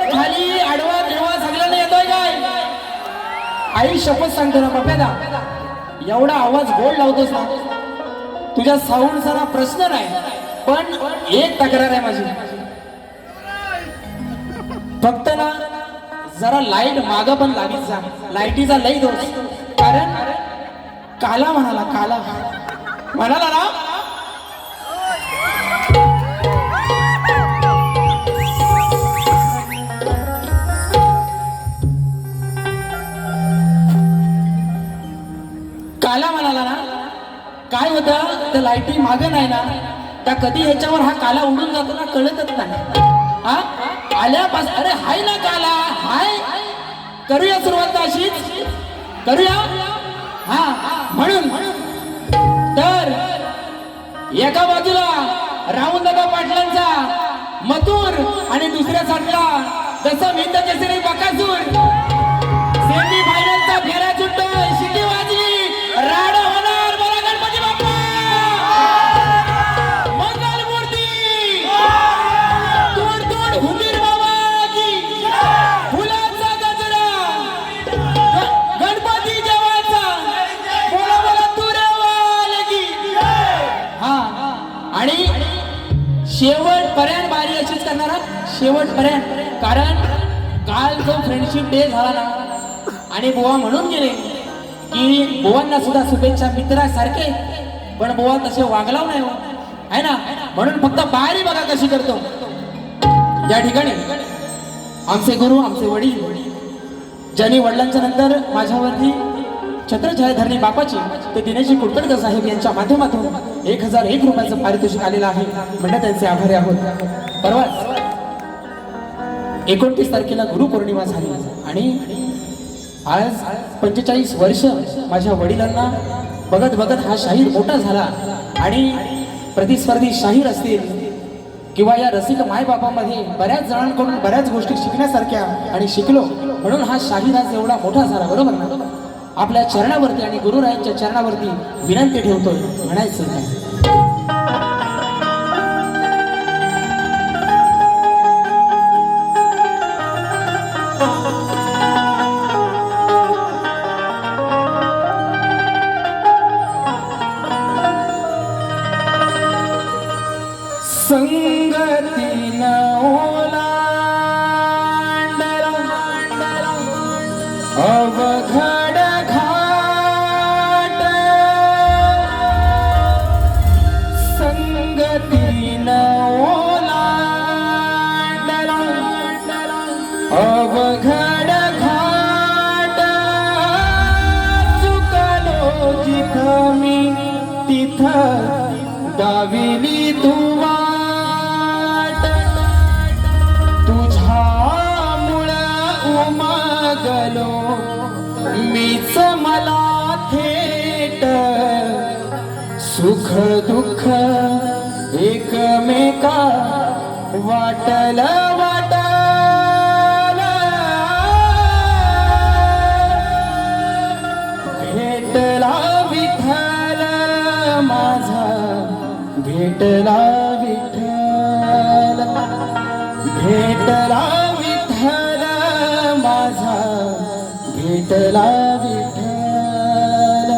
वर खाली आडवा तिडवा सगळ्यांना येतोय काय? आई शपथ सांगतो ना बाप्याला, एवढा आवाज गोड लावतोस ना, तुझ्या साऊंडचा प्रश्न नाही, पण एक तक्रार आहे माझी, फक्त ना जरा लाईट माग पण लागीच जा, लाईटीचा लई दोष. कारण काला म्हणाला, काला म्हणाला ना, काला म्हणाला ना, काय होतं त्या लाईटी माग नाही ना, त्या कधी ह्याच्यावर हा काला उडून जातो ना, कळतच नाही. हा आल्यापासून अरे हाय ना काला, हाय, करूया सुरुवात अशीच करूया. हा म्हणून तर एका बाजूला राऊंड दादा पाटलांचा मथुर आणि दुसऱ्या साईडला जसं मिंद केसरी बकासूर, सेमी फायनलचा फेऱ्या सुटतोय, शिटी वाजली, राडा होणार. बोला गणपती बाप्पा, मंगल मूर्ती, तोड तोड हुंदीर बाबाची, फुलांचा गजरा, गणपती देवाचा, बोला बोला तुरेवाल की. हा आणि शेवटपर्यंत बारी अशीच करणार, शेवटपर्यंत. कारण काल जो फ्रेंडशिप डे झाला ना, आणि बुवा म्हणून गेले की बुवांना सुद्धा शुभेच्छा मित्रासारखे, पण बुवा तसे वागलाव नाही हो, आहे ना. म्हणून फक्त बारी बघा कशी करतो. या ठिकाणी आमचे गुरु, आमचे वडील, ज्यांनी वडिलांच्या नंतर माझ्यावरती छत्रछाया धरणी बापाची, ते दिनेश कुलकर्णी साहेब यांच्या माध्यमातून 1001 रुपयाचं पारितोषिक आलेलं आहे. म्हणजे त्यांचे आभारी आहोत. परवा 29 तारखेला गुरुपौर्णिमा झाली आणि आज 45 वर्ष माझ्या वडिलांना बघत बघत हा शाहीर मोठा झाला. आणि प्रतिस्पर्धी शाहीर असतील किंवा या रसिक मायबापामध्ये बऱ्याच जणांकडून बऱ्याच गोष्टी शिकण्यासारख्या आणि शिकलो, म्हणून हा शाहीर आज एवढा मोठा झाला. बरोबर ना. आपल्या चरणावरती आणि गुरुरायांच्या चरणावरती विनंती ठेवतोय, म्हणायचं काय. संगतीन ओलांडला अवघड घाट, संगतीन ओलांडला अवघड घाट, चुकलो जिथं मी तिथं दाविली तू वाट, तुझ्यामुळं उमगलो मीच मला थेट, सुख दुःख एकमेका वाटल वाटल, भेटला विठ्ठल माझा, भेटला विठ्ठल, भेटला विठ्ठल माझा, भेटला विठ्ठल,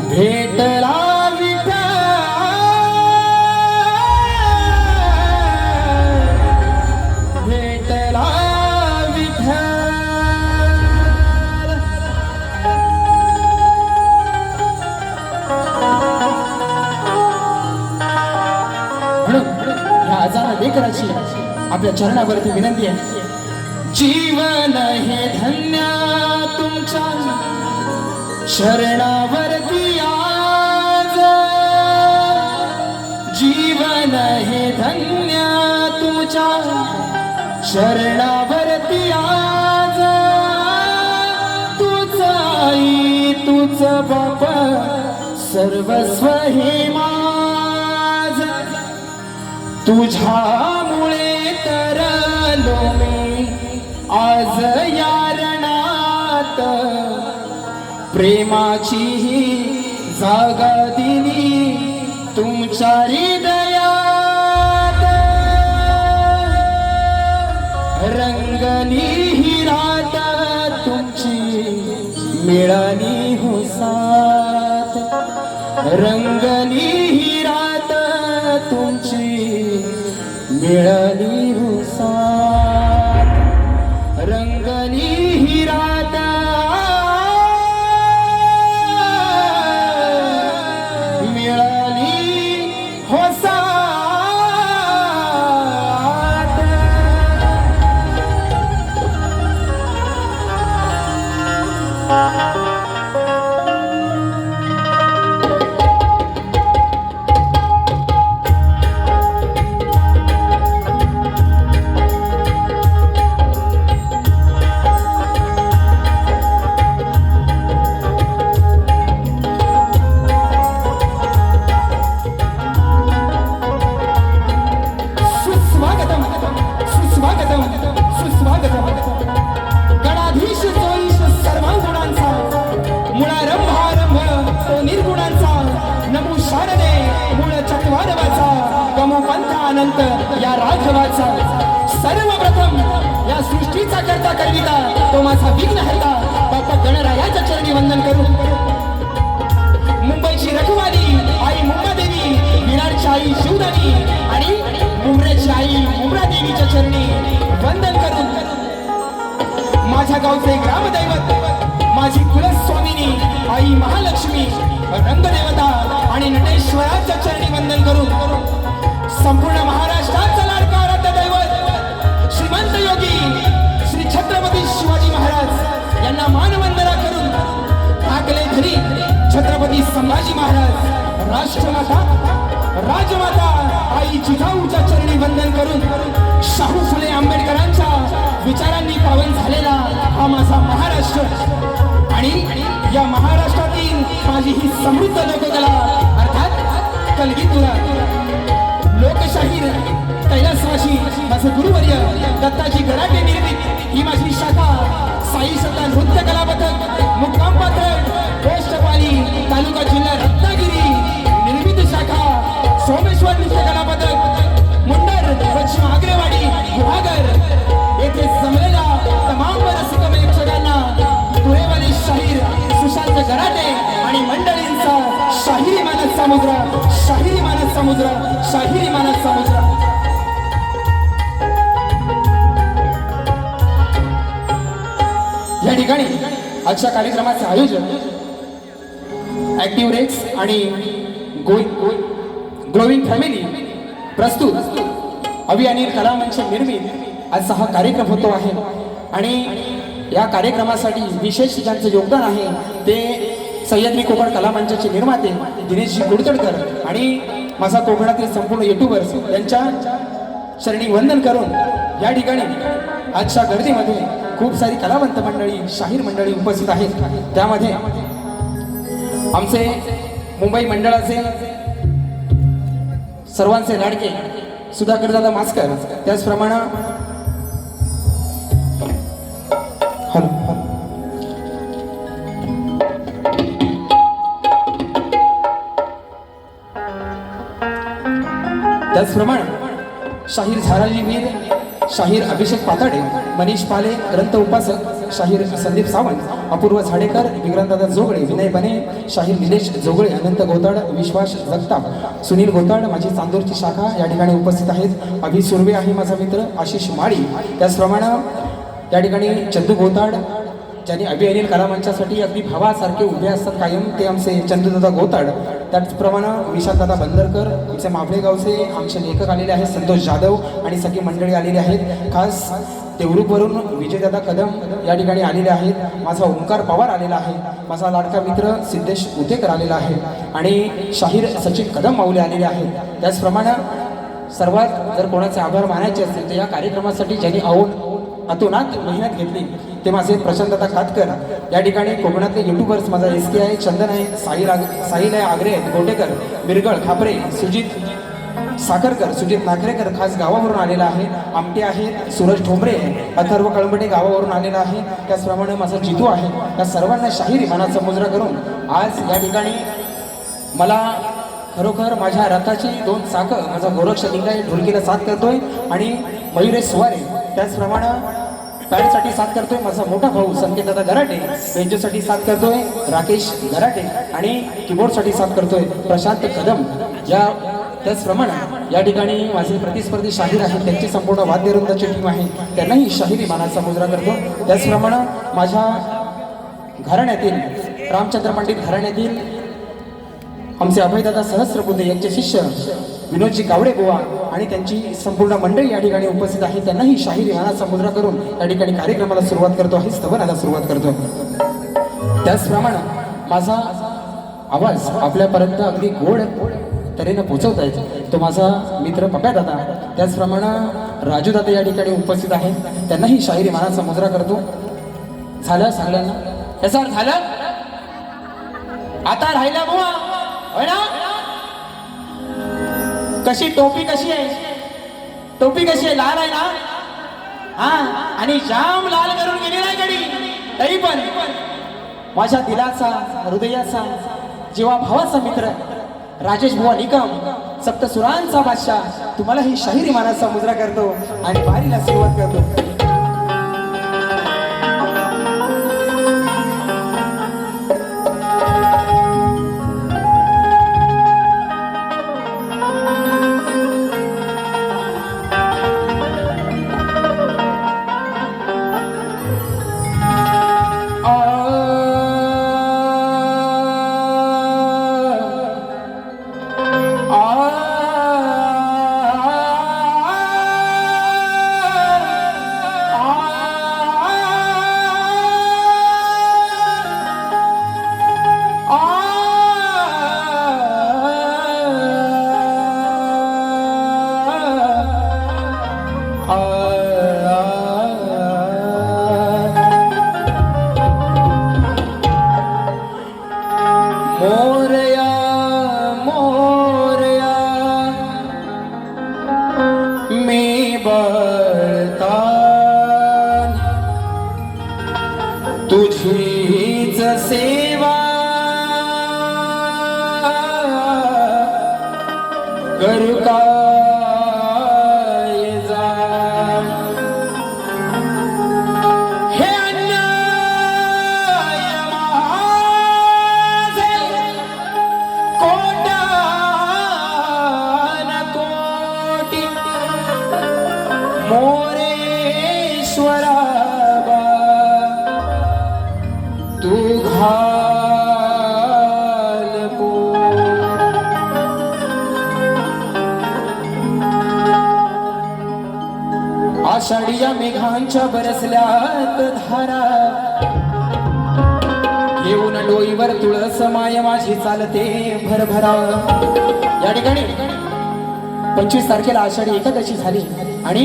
भेटला विठ्ठल, भेटला विठ्ठल. ह्या आजारा लेकराची आपल्या चरणावरती विनंती आहे. जीवन हे धन्य तुमच्या शरणावरती आज, जीवन हे धन्य तुमच्या शरणावरती आज, तुझ आई तुझ बाप सर्वस्व हे माझ, तुझ्यामुळे तरलो मी आज या रणात, प्रेमाची ही जागा दिली तुमच्या हृदयात, रंगली ही रात तुमची मिळाली हो साथ, रंगली ही रात तुमची मिळाली हो साथ, रंगली ही रात मिळाली हो साथ. सुस्वागतम सुस्वागतम सुस्वागतम. गणाधीश जोईश सर्वांगुणांचा, मुळारंभारंभ तो निर्गुणांचा, नमो शारदे मूळ चत्वारवाचा, गमो पंथ अनंत या राघवाचा. सर्वप्रथम या सृष्टीचा करता करविता तो माझा विघ्नहर्ता बाप्पा गणरायाच्या चरणी वंदन करू. मुंबईची रखवाली आई मुंबादेवी, विरारची आई शिवदानी आणि मुंब्र्याची आई मुंब्रादेवीच्या चरणी वंदन करून माझ्या गावचे ग्रामदैवत माझी कुलस्वामिनी आई महालक्ष्मी, रंगदेवता आणि नटेश्वराच्या चरणी वंदन करून संपूर्ण महाराष्ट्राचा लाडका आराध्य दैवत श्रीमंत योगी श्री छत्रपती शिवाजी महाराज यांना मानवंदना करून आगले धरी छत्रपती संभाजी महाराज, राष्ट्रमाता राजमाता आई जिजाऊच्या चरणी वंदन करून शाहू फुले आंबेडकरांच्या विचारांनी पावन झालेला हा माझा महाराष्ट्र आणि या महाराष्ट्रातील माझी ही समृद्ध लोककला अर्थात कलगीतुरा लोकशाहीर कैलासवासी माझे गुरुवर्य दत्ताजी गराटे निर्मित ही माझी शाखा साई सत्ता नृत्य कला पथक मुक्काम पात्र पोस्टपाली तालुका जिल्हा रत्नागिरी निर्मित शाखा सोमेश्वर नृत्य कला पथक मुंडर पश्चिम आग्रेवाडी गुहागर येथे जमलेल्या तमाम रसिक प्रेक्षकांना तुरेवाली शाहीर सुशांत गराटे आणि मंडळींचा शाहिरी मानस समुद्र, शाहिरी मानस समुद्र, शाहिरी मानस समुद्र. या ठिकाणी आजच्या कार्यक्रमाचे आयोजन ऍक्टिव्ह रेक्स आणि ग्लोविंग फॅमिली प्रस्तुत अभि अनिल कला मंच निर्मित आजचा हा कार्यक्रम होतो आहे आणि या कार्यक्रमासाठी विशेष ज्यांचं योगदान आहे ते सह्याद्री कोकण कला मंचाचे निर्माते दिनेशजी कुडतडकर आणि माझा कोकणातील संपूर्ण युट्यूबर्स यांच्या चरणी वंदन करून या ठिकाणी आजच्या गर्दीमध्ये खूप सारी कलावंत मंडळी शाहीर मंडळी उपस्थित आहेत. त्यामध्ये आमचे मुंबई मंडळाचे सर्वांचे लाडके सुधाकर दादा मास्कर, त्याचप्रमाणे शाहीर झाराजी वीर, शाहीर अभिषेक पाताडे, मनीष पाले ग्रंथ उपासक, शाहीर संदीप सावंत, अपूर्व झाडेकर, विक्रांतदादा जोगळे, विनय बने, शाहीर निलेश जोगळे, अनंत गोताड, विश्वास जगताप, सुनील गोताड, माझी चांदूरची शाखा या ठिकाणी उपस्थित आहेत. अभि सुर्वे आहे माझा मित्र, आशिष माळी, त्याचप्रमाणे या ठिकाणी चंदू गोताड ज्यांनी अभि अनिल कला मंचासाठी अगदी भावासारखे उभे असतात कायम, ते आमचे चंदूदादा गोताड. त्याचप्रमाणे विशाखदादा बंदरकर, आमचे माफळे गावचे आमचे लेखक आलेले आहेत, संतोष जाधव आणि सगळी मंडळी आलेली आहेत. खास देवरूखवरून विजयदादा कदम या ठिकाणी आलेले आहेत. माझा ओंकार पवार आलेला आहे, माझा लाडका मित्र सिद्धेश उतेकर आलेला आहे आणि शाहीर सचिन कदम माऊली आलेले आहेत. त्याचप्रमाणे सर्वात जर कोणाचे आभार मानायचे असतील तर या कार्यक्रमासाठी ज्यांनी अतोनात मेहनत घेतली ते माझे प्रशांतदा कातकर, या ठिकाणी कोकणातले युट्यूबर्स माझा SK आहे, चंदन आहे, साहिल आहे, आग्रे आहेत, गोटेकर, बिरगळ, खापरे, सुजित साखरकर, सुजित नाखरेकर खास गावावरून आलेला आहे, आमटे आहे, सूरज ठोंबरे आहे, अथर्व कळंबटे गावावरून आलेला आहे. त्याचप्रमाणे माझा जितू आहे. या सर्वांना शाहिरी मानाचा मुजरा करून आज या ठिकाणी मला खरोखर माझ्या रथाची दोन चाकं माझा गोरक्ष लिंगाई ढोलकीला साथ करतोय आणि मयुरेश सुवारे त्याचप्रमाणे पॅडसाठी साथ करतोय माझा मोठा भाऊ संकेत दादा गराटे, बेंजोसाठी साथ करतोय राकेश गराटे आणि कीबोर्डसाठी साथ करतोय प्रशांत कदम. त्याचप्रमाणे या ठिकाणी माझे प्रतिस्पर्धी शाहीर आहेत, त्यांची संपूर्ण वाद्यवृंदाची टीम आहे, त्यांनाही शाहिरी मानाचा मुजरा करतो. त्याचप्रमाणे माझ्या घराण्यातील रामचंद्र पंडित घराण्यातील आमचे अभयदादा सहस्रबुद्धे यांचे शिष्य विनोदजी गावडे बुवा आणि त्यांची संपूर्ण मंडळी या ठिकाणी उपस्थित आहे, त्यांनाही शाहिरी मानाचा मुजरा करून या ठिकाणी कार्यक्रमाला सुरुवात करतो आहे, स्तवनाला सुरुवात करतो. त्याचप्रमाणे माझा आवाज आपल्यापर्यंत अगदी गोड तऱ्हेनं पोहोचवता येतो तो माझा मित्र पप्या दादा. त्याचप्रमाणे राजू दादा या ठिकाणी उपस्थित आहे, त्यांनाही शाहिरी मानाचा मुजरा करतो. झालं सगळ्यांना याचा झालं. आता राहिला बुवा होय ना. कशी टोपी कशी आहे, टोपी कशी आहे, लाल आहे ना. हा आणि जाम लाल करून गेली नाही गडी, तरी पण माझ्या दिलाचा हृदयाचा जीवा भावाचा मित्र राजेश बुवा निकम सप्तसुरांचा बादशाह तुम्हाला ही शाहिरी मानाचा मुजरा करतो आणि वारीला सुरुवात करतो. तुझीच सेवा करू काय जा. हे अन्याय माझे कोट्यान कोटी मोरेश्वरा तू घाल पो. आषाढीया मेघांच्या बरसल्यात धारा येऊन डोईवर तुळस माय माझी चालते भरभरा. या ठिकाणी 25 तारखेला आषाढी एकादशी झाली आणि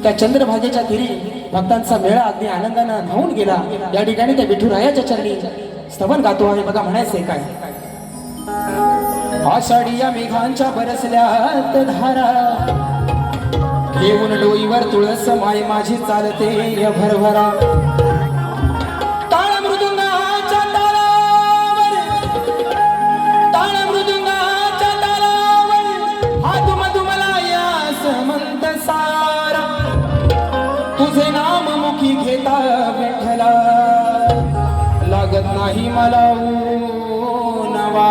त्या चंद्रभागेच्या तीरी भक्तांचा मेळा अगदी आनंदानं धावून गेला. या ठिकाणी त्या विठुरायाच्या चरणी स्तवन गातो आहे. बघा म्हणायचंय काय. आषाढीया मेघांच्या बरसल्यात धारा येऊन डोईवर तुळस माय माझी चालते भरभरा. ताळ मृदुंगाच्या तालावर ताळ मृदुंगाच्या तालावर हात मधुमला या समंत सारा तुझे नाम मुखी घेता विठ्ठला लागत नाही मला नवा.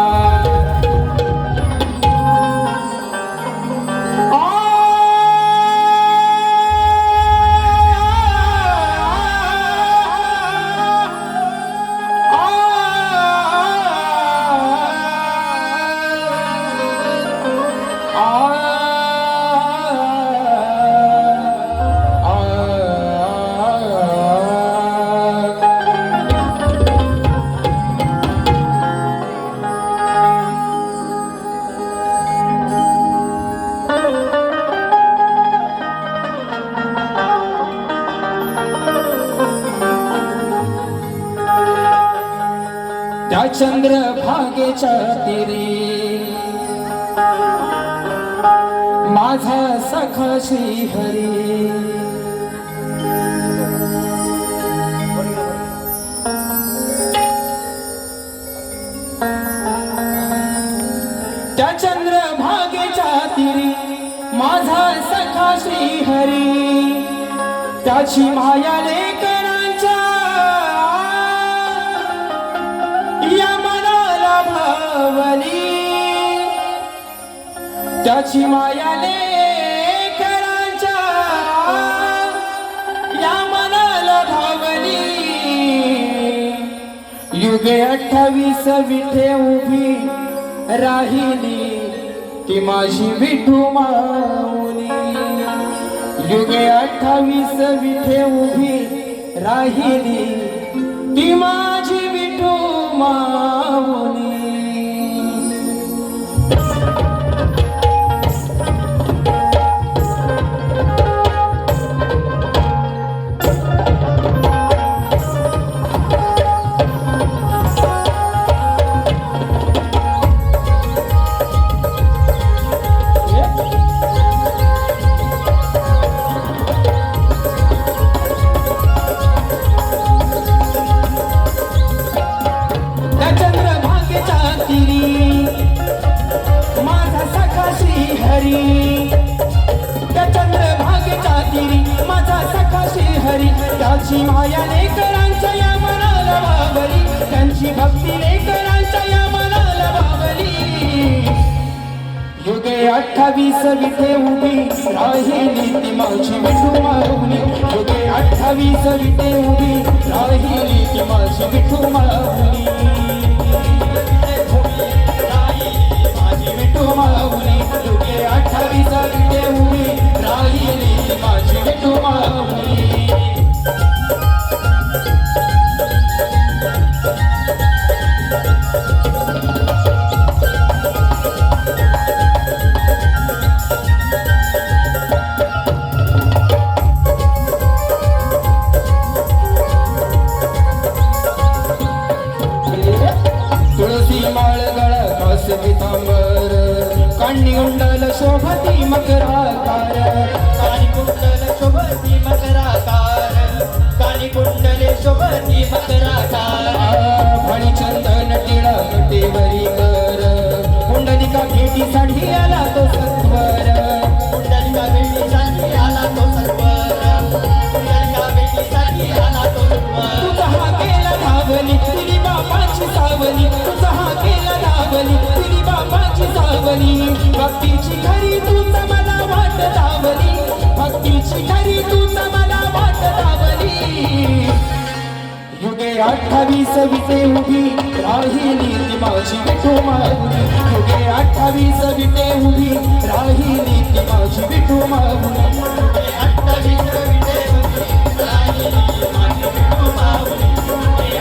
त्या चंद्रभागेच्या तीरी माझा सखा श्री हरी. त्या चंद्रभागेच्या तीरी माझा सखा श्री हरी त्याची माया लेकरांच्या या मनाला भावली, त्याची माया लेकरांच्या या मनाला भावली. युगे 28 विठे उभी राहिली ती माझी विठू माऊली. युगे 28 विठे उभी राहिली ती माझी विठू माऊली. त्या चंद्रभागेच्या तीरी माझा सखा श्रीहरी, त्याची माया लेकरांच्या या मनाला भावली, त्यांची भक्ती लेकरांच्या या मनाला भावली. युगे 28 विठे उभी राहिली ती माझी विठू माऊली. युगे 28 विठे उभी राहिली ती माझी विठू माऊली. विठू माऊली युगे 28 विठे उभी राहिली माझी विठू माऊली. तुळसी माळ गळ कास पितांबर, काणी कुंडल शोभती मकराकार, कानी कुंडल शोभती मकराकार, कानी कुंडले शोभती मकराकार. फणी चंदन टिळा कटेवरी कर, कुंडलिका भेटीसाठी आला तो सत्वर. कुंडलिका भेटीसाठी आला तो सत्वर, कुंडलिका भेटीसाठी आला तो सत्वर. तुझा हा केला धावली तुझी बापाची सावली, तुझा हा केला धावली तुझी बापाची सावली. भक्तीची खरी तूच मला वाट लावली, भक्तीची खरी तूच मला वाट लावली. युगे 28 विठे उभी राहिली ती माझी विठू माऊली. युगे 28 विठे उभी राहिली ती माझी विठू माऊली. 28 विठे उभी राहिली माझी विठू माऊली.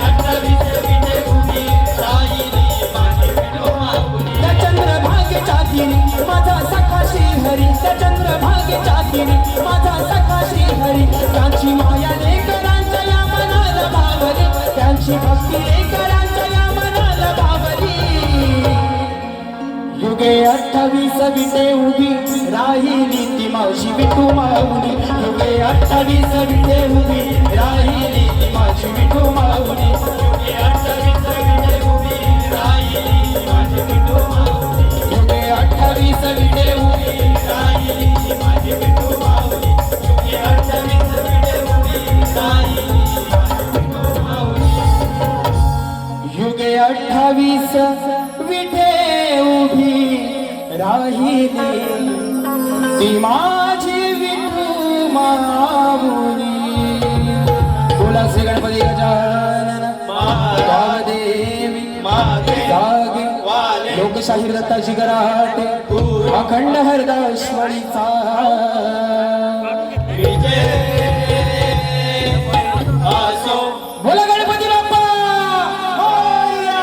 28 विठे उभी राहिली माझी विठू माऊली. त्या चंद्रभागेच्या तीरी माझा सखा श्रीहरी, त्या चंद्रभागेच्या तीरी माझा सखा श्रीहरी, त्यांची माया लेकरांच्या या मनाला भावली, त्यांची भक्ती लेकरांच्या या मनाला भावली. युगे 28 विठे उभी राहिली ती माझी विठू माऊली. युगे 28 विठे उभी राहिली ती माझी विठू माऊली. युगे 28 विठे उभी राहिली माझी विठू माऊली. युगे 28 विठे उभी राहिली माझी विठू माऊली. युगे 28 विठे उभी राहिली माझी विठू माऊली. युगे 28 विठे उभी राहिली ती माझी विठू माऊली. बोला श्री गणपती गजानन महादेवी जागे लोकशाहीर दत्ताची गराटे, अखंड हरदाश्वरीचा असो. बोला गणपती बाप्पा मोरया.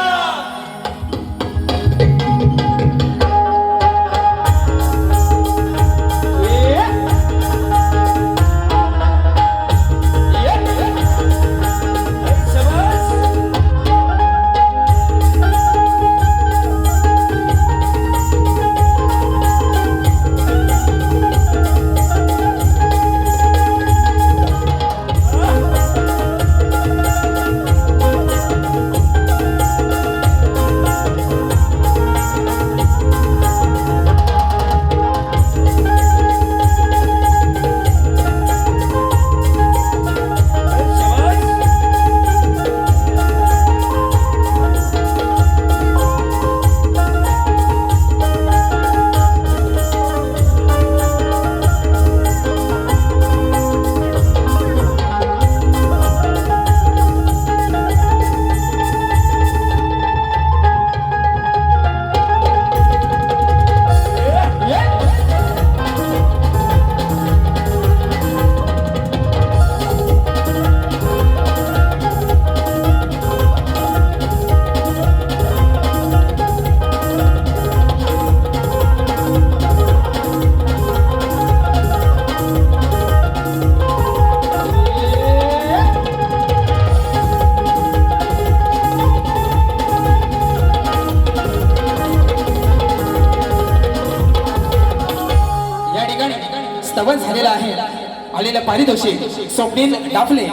पारितोषिक स्वप्नील डाफले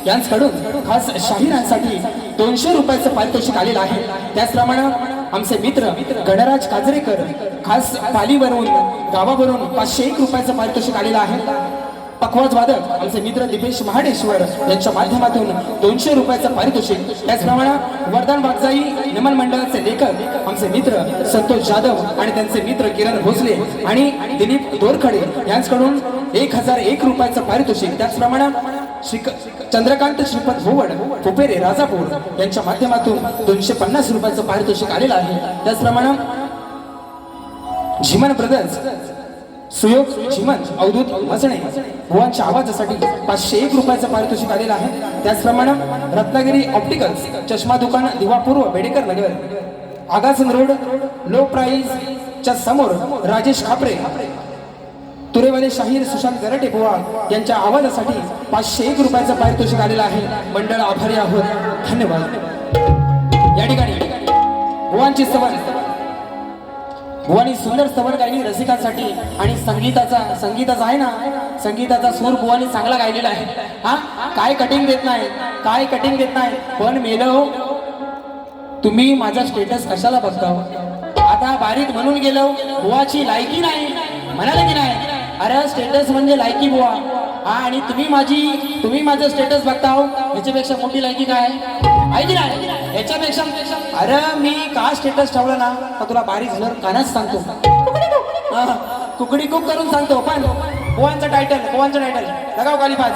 यांच्याकडून खास शाहिरांसाठी 200 रुपयाचं पारितोषिक आलेलं आहे. त्याचप्रमाणे आमचे मित्र गणराज काजरेकर खास पालीवरून गावावरून 501 रुपयाचं पारितोषिक आलेलं आहे. पखवाज वादक आमचे मित्र दीपेश महाडेश्वर यांच्या माध्यमातून 200 रुपयाचं पारितोषिक. त्याचप्रमाणे वरदान बागजाई नमन मंडळाचे लेखक आमचे मित्र संतोष जाधव आणि त्यांचे मित्र किरण भोसले आणि दिलीप दोरखडे यांच्याकडून 1001 रुपयाचं पारितोषिक. त्याचप्रमाणे चंद्रकांत श्रीपद भोवड फुपेरे राजापूर यांच्या माध्यमातून 250 रुपयाचं पारितोषिक आलेलं आहे. त्याचप्रमाणे झिमन ब्रदर्स सुयोग झिमन अवधूत मसणे भुवांच्या आवाजासाठी 501 रुपयाचं पारितोषिक आलेलं आहे. त्याचप्रमाणे रत्नागिरी ऑप्टिकल्स चष्मा दुकान दिवापूर्व बेडेकर नगर आगासन रोड लो प्राइस च्या समोर राजेश खापरे तुरेवाले शाहीर सुशांत गरटे बुवा यांच्या आवाजासाठी 501 रुपयाचं पारितोषिक आलेलं आहे. मंडळ आभारी आहोत. धन्यवाद. या ठिकाणी बुवांची सवन बुवानी सुंदर सवन गायली रसिकांसाठी आणि संगीताचा आहे ना संगीताचा सूर बुवानी चांगला गायलेला आहे. हा काय कटिंग देत नाही पण मेलो तुम्ही माझा स्टेटस कशाला बघता. आता बारीक म्हणून गेलो बुवाची लायकी नाही म्हणाले की नाही. अरे स्टेटस म्हणजे लायकी बुवा. हा आणि तुम्ही माझं स्टेटस बघता हो याच्यापेक्षा मोठी लायकी काय आहे की नाही. याच्यापेक्षा अरे मी का स्टेटस ठेवलं ना तर तुला बारीक झालं कानाच सांगतो. कुकडी कुक करून सांगतो. पण बुवांचं टायटल लगाव खाली 5.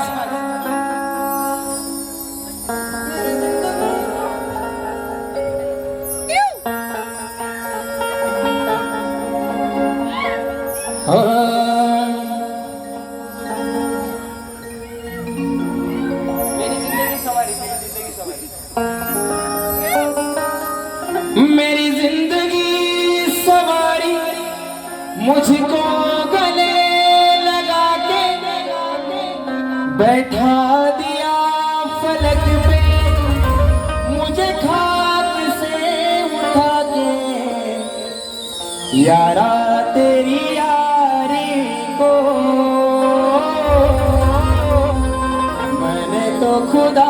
मेरी जिंदगी सवारी मुझको गले लगा के बैठा दिया फलक पे मुझे खाक से उठा के यारा तेरी यारी को मैंने तो खुदा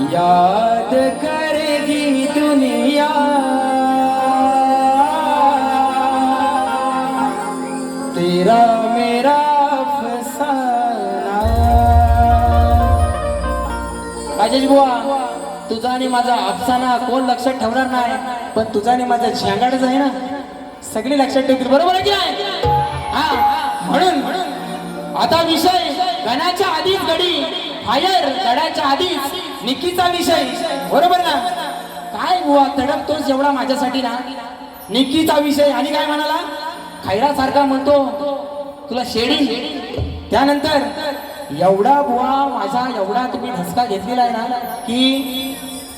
याद करेगी दुनिया तेरा मेरा फसाना. राजेश बुवा तुझा आणि माझा अफसाना कोण लक्षात ठेवणार नाही पण तुझा आणि माझा झेंगाडच आहे ना सगळी लक्षात ठेवतील. बरोबर आहे की नाही. हा म्हणून आता विषय गणाच्या आधीच गडी फायर गडाच्या आधीच निकीचा विषय. बरोबर ना. काय बुवा तडपतोस एवढा माझ्यासाठी ना निकीचा विषय. आणि काय म्हणाला खैरा सारखा म्हणतो तुला शेडी. त्यानंतर एवढा बुवा माझा एवढा तुम्ही धसका घेतलेला आहे ना की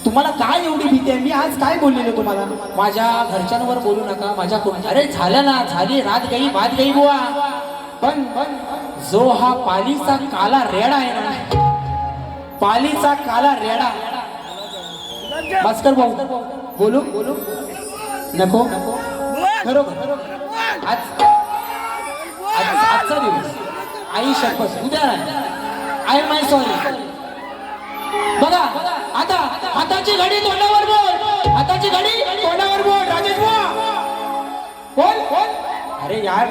तुम्हाला काय एवढी भीती आहे. मी आज काय बोललेलो तुम्हाला माझ्या घरच्यांवर बोलू नका माझ्या कोण. अरे झालं ना झाली रात गई बात गई बुवा. पण जो हा पालीचा काला रेडा आहे ना पालीचा काला रेडा भास्कर भाऊ बोलू नको खरोखर आजचा दिवस आई शपथ उद्या आय माय सॉरी. बघा आता हाताची घडी तोंडावर बोल. हाताची घडी तोंडावर बोल. राजेश बुवा बोल. अरे यार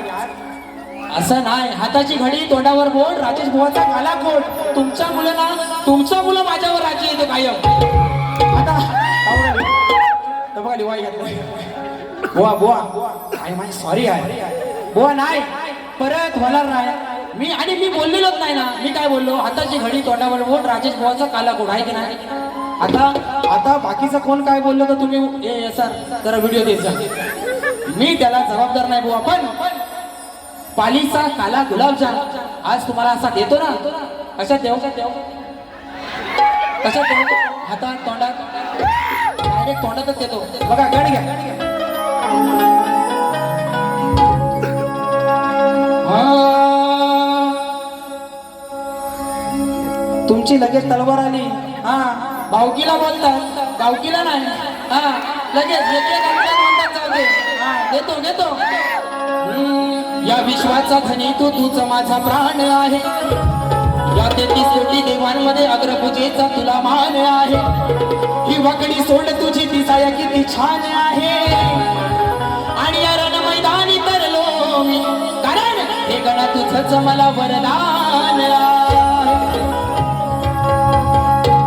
असं नाही. हाताची घडी तोंडावर बोल. राजेश बुवाचा काला कोट. तुमच्या मुलं माझ्यावर राज्य येते कायम. आता बघा लिवाई बुवा आय माय सॉरी आहे बुवा. नाही परत होणार नाही. मी बोललेलोच नाही ना. मी काय बोललो हाताची घडी तोंडावर बोल राजेश बुवाचा काला कोट आहे की नाही. आता बाकीचं कोण काय बोललो तर तुम्ही सर जरा व्हिडिओ द्यायचा. मी त्याला जबाबदार नाही बुवा. पण पालीचा काला गुलाबजाम आज तुम्हाला असा देतो ना. कशात देऊ हातात तोंडात डायरेक्ट तोंडातच देतो. बघा गाडी घ्या. तुमची लगेच तलवार आली. हा भावकीला बोलतात गावकीला नाही. हा लगेच देतो. या विश्वाचा धनी तूच माझा प्राण आहे. या 33 कोटी देवांमध्ये अग्रपूजेचा तुला मान आहे. ही वाकडी सोड तुझी दिसाया किती छान आहे. आणि या रण मैदानी तरलो मी, कारण हे गणा तुझंच मला वरदान आहे.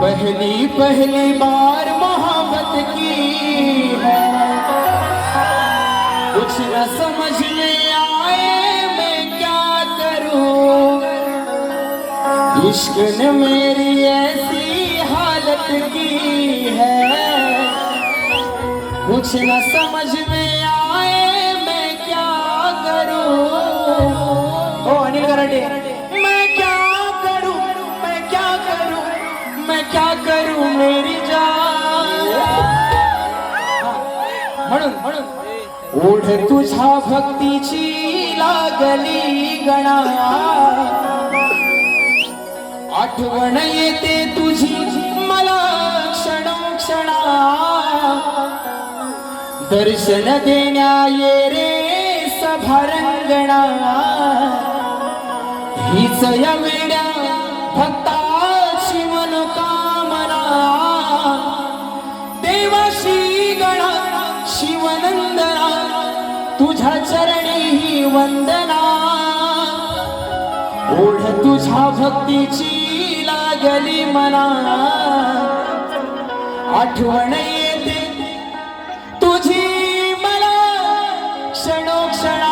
पहली पहली बार मोहब्बत की है, कुछ न समझ में आए मैं क्या करूं. इश्क ने मेरी ऐसी हालत की है, कुछ न समझ में आए मैं क्या करूं. ओ अनिल कराटे, मैं क्या करूं, मैं क्या करूं, मैं क्या करूं मेरी जान. म्हणून म्हणून ओढ तुझ्या भक्तीची लागली गणा, आठवण येते तुझी मला क्षणोक्षणा. दर्शन देण्या ये रे सभारंगणा, हीच या वेड्या भक्ताची मनोकामना. देवाशी गणा शिवनंदना, तुझ्या चरणी ही वंदना. ओढ तुझ्या भक्तीची लागली मना, आठवण येते तुझी मला क्षणोक्षणा.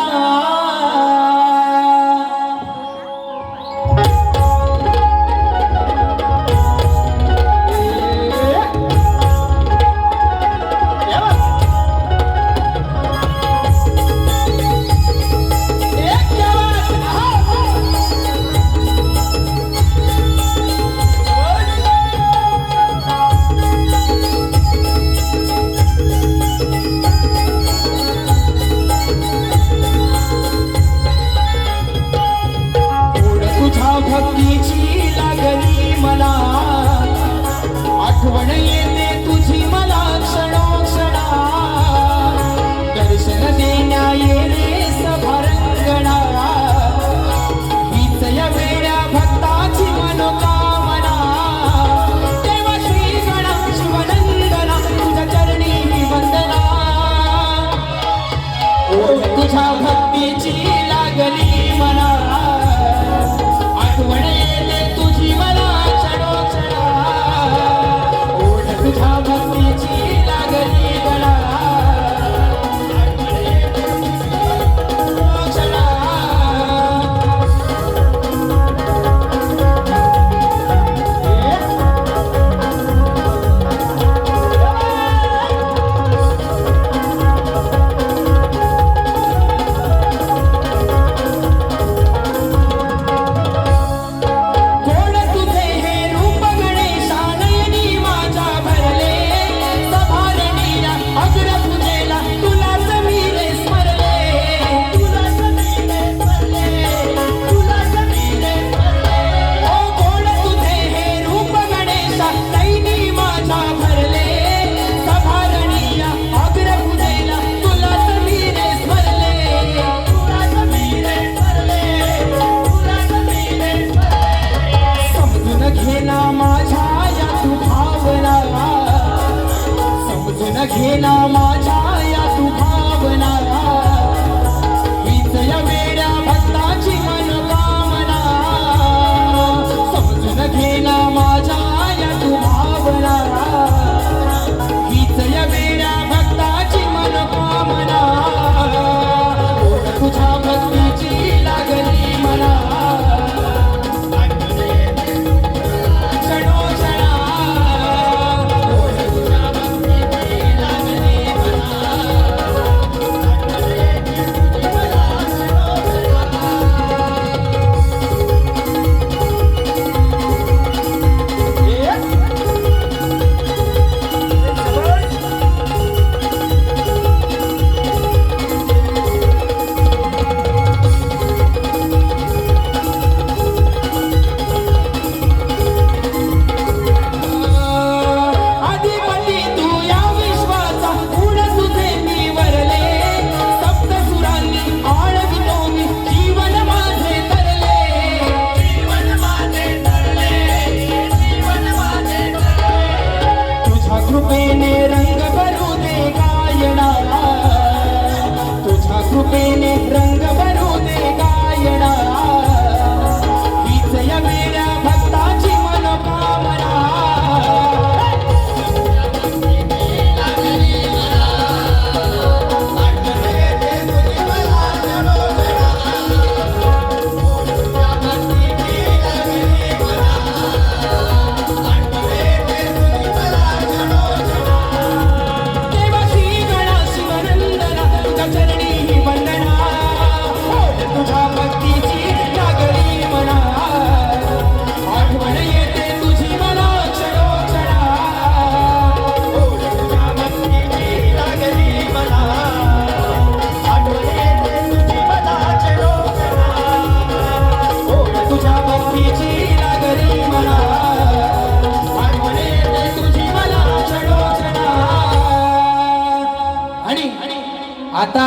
आता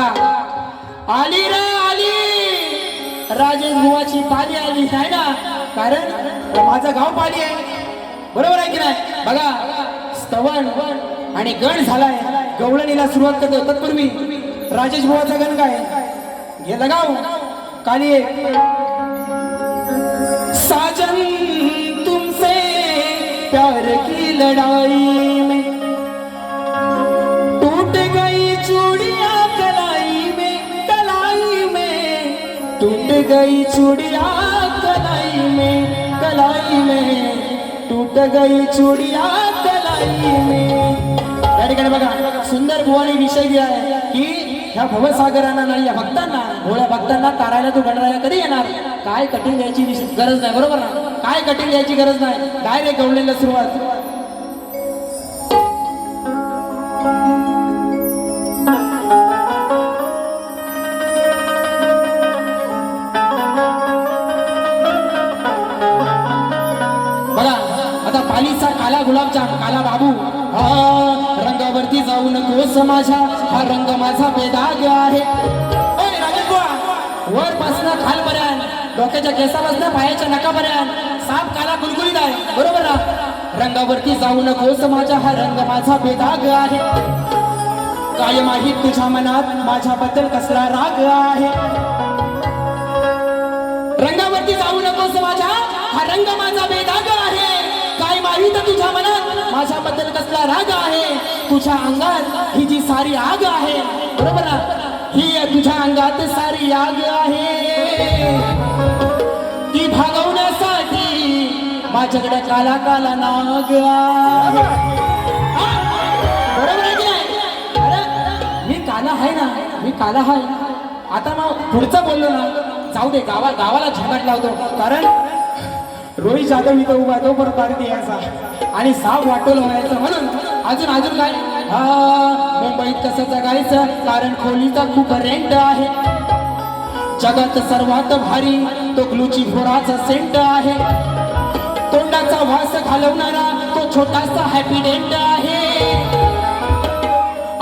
आली रे आली राजेश बुवाची पाली आली आहे ना, कारण माझं गाव पाली आहे, बरोबर आहे की नाही? बघा स्तवन आणि गण झालाय, गवळणीला सुरुवात करतो. तत्पूर्वी राजेश बुवाचा गण काय हे लगाव काली साजन तुमसे प्यार की लड़ाई में टूट गई चूड़ियां कलाई में टूट गई चूड़ियां कलाई में टूट गई चूड़ियां कलाई में. या ठिकाणी बघा सुंदर बुवाने विषय दिला आहे की ह्या भवसागरांना नाही, या भक्तांना, भोळ्या भक्तांना तारायला तू गणराया कधी येणार. काय कठीण द्यायची गरज नाही, बरोबर ना? काय कठीण द्यायची गरज नाही, डायरेक्ट गवळणीला सुरुवात. बघा आता पालीचा काला गुलाबजाम, काला बाबू. रंगावरती जाऊ नकोस माझ्या, हा रंग माझा बेदाग आहे. ओय राजेश बुवा, वरपासनं खालपर्यंत, डोक्याच्या केसापासनं पायाच्या नकापर्यंत साप काला गुलगुलीत आहे, बरोबर ना? रंगावरती जाऊ नकोस माझ्या, हा रंग माझा बेदाग आहे. काय माहीत तुझ्या मनात माझ्याबद्दल कसला राग आहे. रंगावरती जाऊ नकोस माझ्या, हा रंग माझा बेदाग आहे. काय माहीत तुझ्या मनात माझ्याबद्दल कसला राग आहे. तुझ्या अंगात ही जी सारी आग आहे, बरोबर ना? ही तुझ्या अंगात सारी आग आहे, ती भागवण्यासाठी माझ्याकडे काला काला नाग आहे. बरोबर आहे की नाही? अरे मी काला आहे ना, मी काला आहे. आता मग पुढचं बोललो ना, जाऊ दे, गावाला झंगाट लावतो, कारण रोहित जाधव इथं उभा तो परत पार्टी यायचा आणि साप वाटोल व्हायचं. म्हणून अजून काय मुंबईत कसं जगायचं, कारण खोलीचा खूप रेंट आहे. जगात सर्वात भारी तो ग्लुची फोराचा सेंट आहे. तोंडाचा वास घालवणारा तो छोटासा हॅपी डेंट आहे.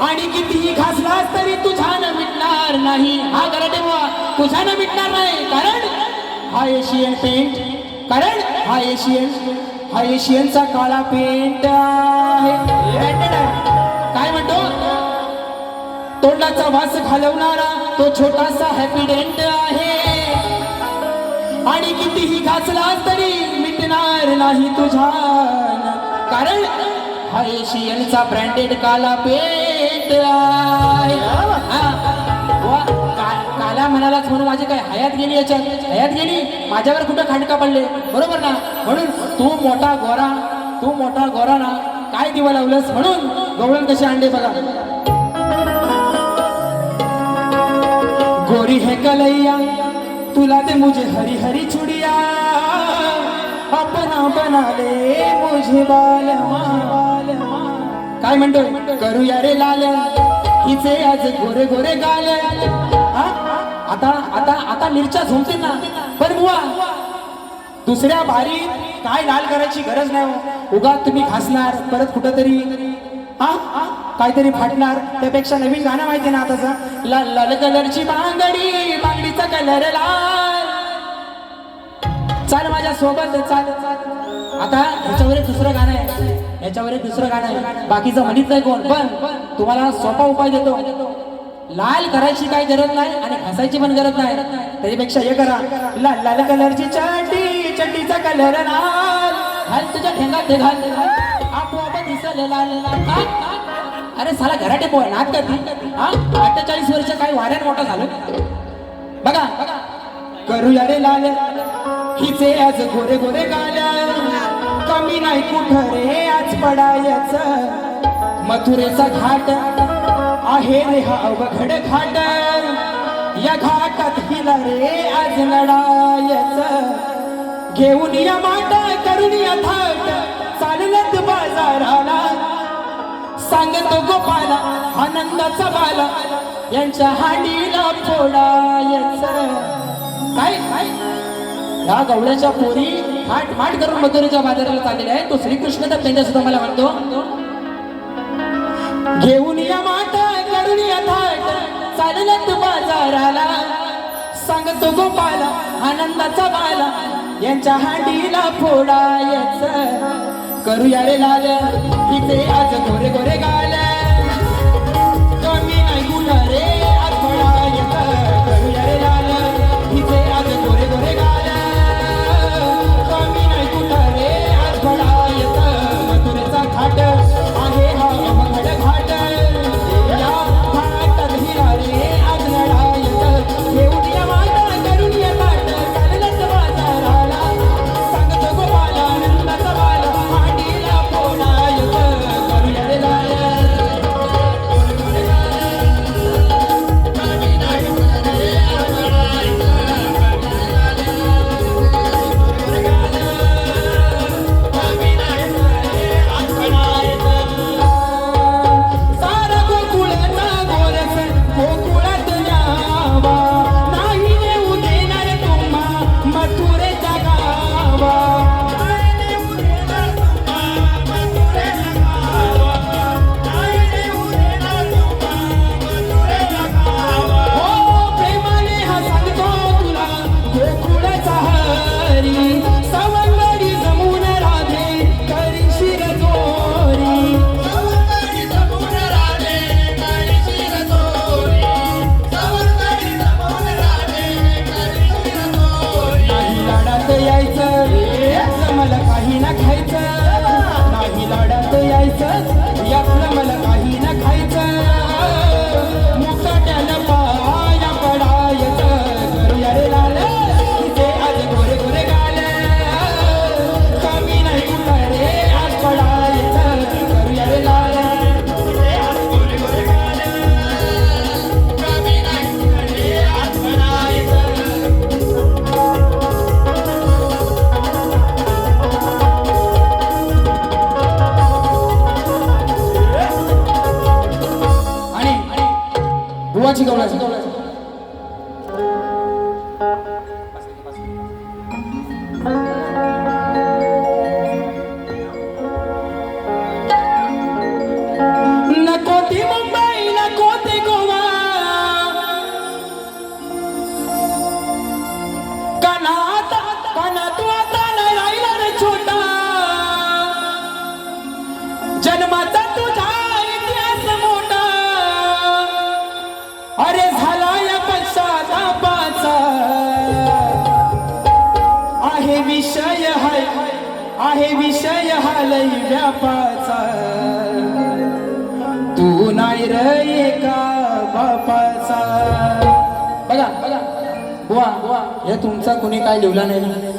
आणि कितीही घासलास तरी तुझ्यानं मिटणार नाही, हा गराटे बुवा, तुझ्यानं मिटणार नाही. कारण हा एशियन पेंट, कारण हा एशियनचा काळा पेंट आहे. काय म्हणतो? तोंडाचा वास घालवणारा तो छोटासा हॅपी डेंट आहे. आणि कितीही घासलास तरी मिटणार नाही तुझ्यानं, कारण हा एशियनचा ब्रँडेड काला पेंट आहे. काला म्हणालाच म्हणून माझी काय हयात गेली, याच्यात हयात गेली, माझ्यावर कुठं खांडका पडले, बरोबर ना? म्हणून तू मोठा गोरा ना, काय दिवा लावलंस, म्हणून गवळण कशी अंडे बघा. गोरी है कलैया तुला दे मुझे हरी हरी चुड़िया, अपना बना ले मुझे बालमा. काय म्हणतोय? करूया रे लाल हिचे आज गोरे गोरे गाल. आता मिरच्या झोमतील ना, पण बुवा दुसऱ्या भारी काय लाल करायची गरज नाही हो. उगा तुम्ही घासणार, परत कुठंतरी काहीतरी फाटणार. त्यापेक्षा नवीन गाणं माहिती ना आताचा, लाल लाल कलरची बांगडी, बांगडीचा कलर लाल. चाल माझ्या सोबत चाल. आता ह्याच्यावर एक दुसरं गाणं आहे, बाकीचं म्हणत नाही कोण, पण तुम्हाला सोपा उपाय देतो. लाल करायची काही गरज नाही आणि घासायची पण गरज नाही. त्याच्यापेक्षा हे करा, लाल लाल कलरची चड्डी, चड्डीचा कलर लाल. घाल तुझ्या ठेंगात ते घाल, आपोआप दिसल लाल लाल. अरे साला घराटे पोय नात करती. 48 वर्ष काही वाऱ्यात मोठा झालो. बघा करूया रे लाल हिचे आज गोरे गोरे गाल. कमी नाही कुठं रे आज पडायच, मथुरेचा घाट आहे रे हा अवघड घाट. या घाटात हिला रे आज लढायच. घेऊन या माटा करून या थाट, चालत बाजाराला सांगतो गोपाला आनंदाचा बाला, यांच्या हाडीला फोडायच. काय या गवळ्याच्या पोरी थाट माट करून मथुरेच्या बाजाराला चाललेल्या आहे. तो श्रीकृष्ण तर त्यांच्या सुद्धा मला म्हणतो, घेऊन या माता करून या थाट, चालत बाजाराला सांगतो गोपाला आनंदाचा बाला यांच्या हांडीला फोडायचं करूया रे लाल इथे आज गोरे गोरे गाल कमी नाही गुण रे आज फोडायचं करूया रे लाल इथे आज गोरे गोरे गाल कमी नाही गुण रे आज फोडायचं मथुरेचा घाट आहे हा अवघड घाट या घाटात हिरा रे आज लढायचं घेऊन या माता करून या ताट चालत बाजाराला सांगतो गोपाला आनंदाचा बाला हांडीला फोडायचं करूया रे लाल सारा गोकुळाचा गोरख गोकुळात न्यावा नाही नेऊ देणार तुम्हा मथुरेच्या गावा हो प्रेमाने हा सांगतो तुला गोकुळाचा हरी सवंगडी जमून राधे करी शिर जोरी नाही लाडात यायचं यातलं मला काही ना खायचं नाही लाडात यायचं यातलं मला काही ना खायचं मुकाट्यानं पाया पडायचं करूया रे लाल इथे आज गोरे गोरे गाल कमी नाही कुठं रे आज पडायचं करूया रे लाल इथे आज गोरे गोरे गाल कमी नाही कुठं रे आज पडायचं आणि बुवाची गवळाची नको ती मुंबई नको ते गोवा काना तू आता नाही राहिला रे छोटा जन्माचा तुझा इतिहास मोठा अरे झाला या पश्चातापाचा आहे विषय हा लई व्यापाचा तू नाही रे का बापाचा बघा बुवा हे तुमचा कोणी काय लिहिला नाही ना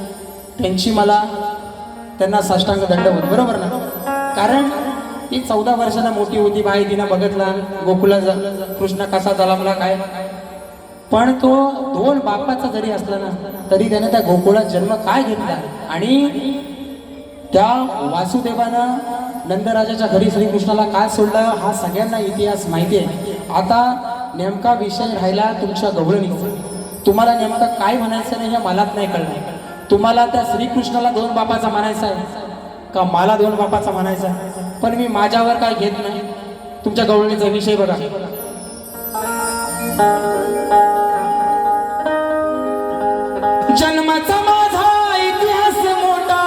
त्यांची मला त्यांना साष्टांग दंडवत बरोबर ना कारण ती 14 वर्षाला मोठी होती बाई तिनं बघितला गोकुला कृष्ण कसा झाला मला काय पण तो 2 बापाचा जरी असला ना तरी त्याने त्या गोकुळात जन्म काय घेतला आणि त्या वासुदेवानं नंदराजाच्या घरी श्रीकृष्णाला काय सोडलं हा सगळ्यांना इतिहास माहिती आहे आता नेमका विषय राहिला तुमच्या गवळणीचा तुम्हाला नेमकं काय म्हणायचं नाही हे मलाच नाही कळलं तुम्हाला त्या श्रीकृष्णाला 2 बापाचा म्हणायचा आहे का मला 2 बापाचा म्हणायचा आहे पण मी माझ्यावर काय घेत नाही तुमच्या गवळणीचा विषय बघा जन्माचा माझा इतिहास मोठा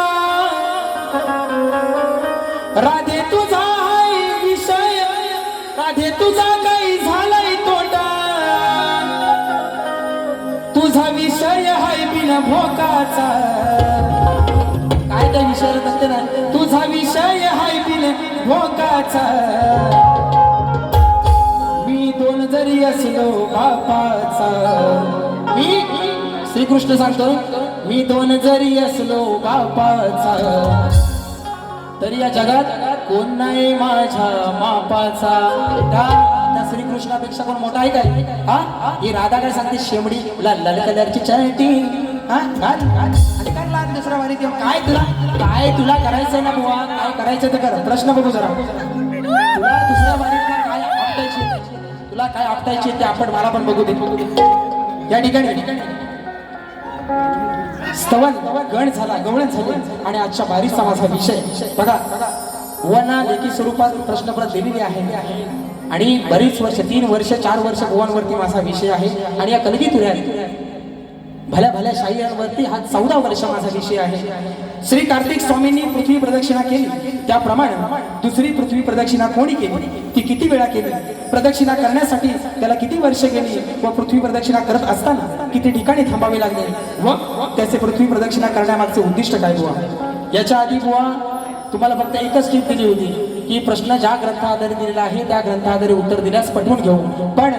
राधे तुझा आहे विषय राधे तुझा काही झालाय तोटा तुझा विषय आहे बिन भोकाचा काय त्या विषयाला म्हणते ना तुझा विषय आहे बिन भोकाचा मी 2 जरी असलो बापाचा मी श्रीकृष्ण सांगतो मी 2 जरी असलो बापाचा तरी या जगात कोण नाही माझ्या मापाचा त्या श्रीकृष्णापेक्षा कोण मोठा आहे काय हा ही राधा काय सांगते शेमडी लाल कलरची चटी हा घाल आणि काय लाल दुसऱ्या वारीत येऊन काय तुला करायचंय ना बुवा काय करायचं ते कर प्रश्न बघू जरा तुला दुसऱ्या वारीत काय आपटायचे तुला काय आपटायचे ते आपण मला पण बघू दे या ठिकाणी स्तवन गण झाला गवळण झाली आणि आजच्या बारीचा माझा विषय बघा वना लेखी स्वरूपात प्रश्नपत्र दिलेली आहे आणि बरीच वर्ष 3 वर्ष 4 वर्ष बुवांवरती माझा विषय आहे आणि या कलगीतुऱ्यात भल्या भल्या शाहीरांवरती हा 14 वर्ष माझा विषय आहे. श्री कार्तिक स्वामींनी पृथ्वी प्रदक्षिणा केली त्याप्रमाणे दुसरी पृथ्वी प्रदक्षिणा कोणी केली, ती किती वेळा केली, प्रदक्षिणा करण्यासाठी त्याला किती वर्ष गेली व पृथ्वी प्रदक्षिणा करत असताना किती ठिकाणी थांबावे लागले व त्याचे पृथ्वी प्रदक्षिणा करण्यामागचे उद्दिष्ट काय बुवा. याच्या आधी बुवा तुम्हाला फक्त एकच टीप दिली होती की प्रश्न ज्या ग्रंथाआधारे दिलेला आहे त्या ग्रंथाआधारे उत्तर दिल्यास पटवून घेऊ. पण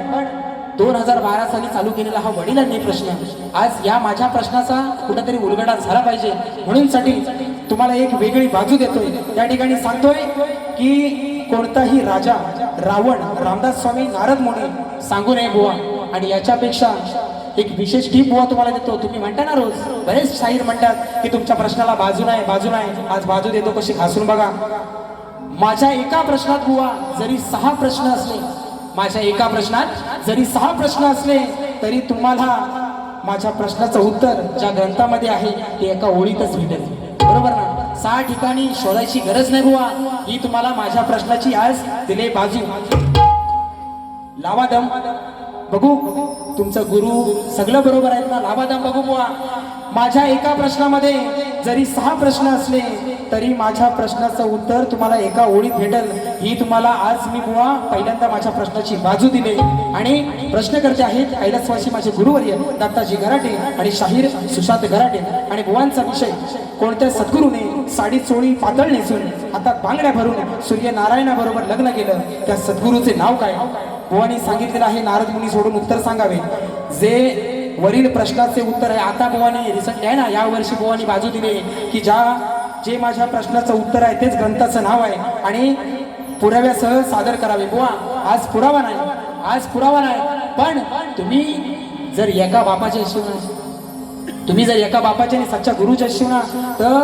2012 साली चालू केलेला हा वडिलांनी प्रश्न आज या माझ्या प्रश्नाचा कुठेतरी उलगडा झाला पाहिजे म्हणून साठी तुम्हाला एक वेगळी बाजू देतोय. त्या ठिकाणी सांगतोय की कोणताही राजा रावण रामदास स्वामी नारद मुनी सांगू नये बुवा. आणि याच्यापेक्षा एक विशेष टीप बुवा तुम्हाला देतो. तुम्ही म्हणता ना रोज बरेच शाहीर म्हणतात की तुमच्या प्रश्नाला बाजू नाही बाजू नाही, आज बाजू देतो कशी घासून बघा. माझ्या एका प्रश्नात बुवा जरी 6 प्रश्न असले, माझ्या एका प्रश्नात जरी 6 प्रश्न असले तरी तुम्हाला माझ्या प्रश्नाचं उत्तर ज्या ग्रंथामध्ये आहे ते एका ओळीतच भेटेल. बरोबर ना? 6 ठिकाणी शोधायची गरज नाही बुवा. ही तुम्हाला माझ्या प्रश्नाची आज दिले बाजू. लावा दम बघू, तुमचं गुरु सगळं बरोबर आहेत ना? लावा दम बघू बुवा. माझ्या एका प्रश्नामध्ये जरी 6 प्रश्न असले तरी माझ्या प्रश्नाचं उत्तर तुम्हाला एका ओळीत भेटेल. ही तुम्हाला आज मी बुवा पहिल्यांदा माझ्या प्रश्नाची बाजू दिली. आणि प्रश्नकर्ते आहेत कैलासवासी माझे गुरुवर्य दत्ताजी गराटे आणि शाहीर सुशांत गराटे. आणि बुवांचा विषय कोणत्या सद्गुरूने साडी चोळी पातळ नेसून हातात बांगड्या भरून सूर्यनारायणाबरोबर लग्न केलं त्या सद्गुरूचे नाव काय. बुवांनी सांगितलेलं आहे नारद मुनी सोडून उत्तर सांगावे. जे वरील प्रश्नाचे उत्तर आहे आता बुवांनी रिसेंटली आहे ना या वर्षी बुवांनी बाजू दिली की जे माझ्या प्रश्नाचं उत्तर आहे तेच ग्रंथाचं नाव आहे आणि पुराव्यासह सादर करावे. बुवा आज पुरावा नाही, आज पुरावा नाही. पण तुम्ही जर एका बापाच्या शिवना, तुम्ही जर एका बापाच्या आणि सच्च्या गुरुच्या शिवना तर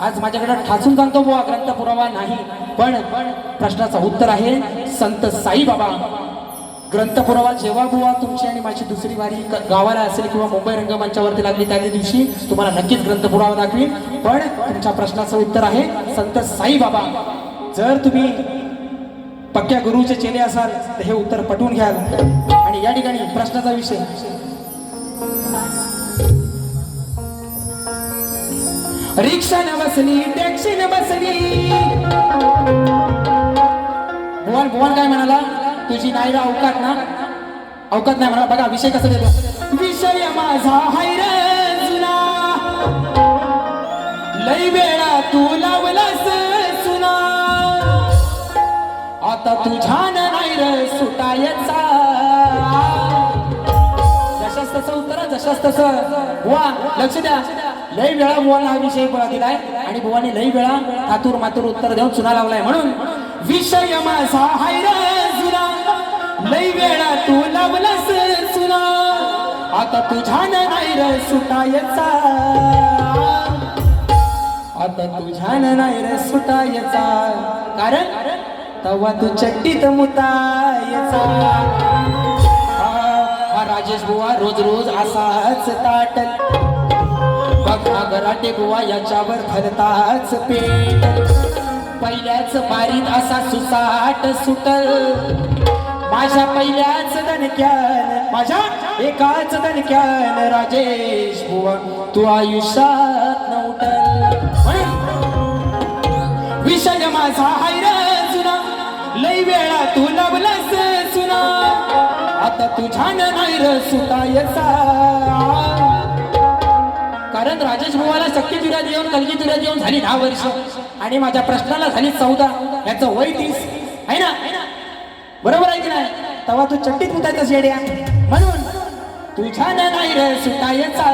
आज माझ्याकडे ठासून सांगतो बुवा ग्रंथ पुरावा नाही. पण प्रश्नाचं उत्तर आहे संत साईबाबा. ग्रंथ पुरावा जेव्हा बुवा तुमची आणि माझी दुसरी वारी गावाला असेल किंवा मुंबई रंगमंचावरती लागली त्या दिवशी तुम्हाला नक्कीच ग्रंथ पुरावा दाखवीन. पण तुमच्या प्रश्नाचं उत्तर आहे संत साईबाबा. जर तुम्ही पक्क्या गुरुचे चेले असाल तर हे उत्तर पटवून घ्याल. आणि या ठिकाणी प्रश्नाचा विषय रिक्षा न बसली टॅक्सी न बसली. भुवन काय म्हणाला, तुझी नाही अवकात ना, अवकात नाही म्हणा. बघा विषय कसा देतो. विषय माझा हाय रे जुना, लई वेळा तू लावलास सुना, आता तुझ्यान नाही रे सुटायचा. जशाच तसं उत्तर, जशाच तसं. बुवा लक्ष द्या, लई वेळा बुवाला हा विषय दिलाय आणि बुवाने लई वेळा थातूर मातूर उत्तर देऊन चुना लावलाय. म्हणून विषय माझा हाय रे जुना, लई वेळा तू लावलास सुना, आता तुझ्यान नाही रे सुटायचा, आता तुझ्यान नाही रे सुटायचा. कारण तवा तू चड्डीत मुतायचा. हा राजेश बुवा रोज रोज असाच ताटल, बघा गराटे बुवा याच्यावर धरताच पेट. पहिल्याच बारीत असा सुसाट सुटल, माझ्या पहिल्याच दणक्यान, माझ्या एकाच दणक्यान राजेश बुवा तू आयुष्यात न उठल. विषय माझा हाय रे जुना, लई वेळा तू लावलास सुना, आता तुझ्यान नाही रे सुटायचा. कारण राजेश बुवाला शक्ती तुऱ्यात येऊन कलगी तुऱ्यात येऊन झाली 10 वर्ष आणि माझ्या प्रश्नाला झाली 14. याचं वय 30 आहे ना, बरोबर आहे की नाही. तेव्हा तू चट्टीत मुतायचा शेड्या. म्हणून तुझ्यान नाही रे सुटायचा,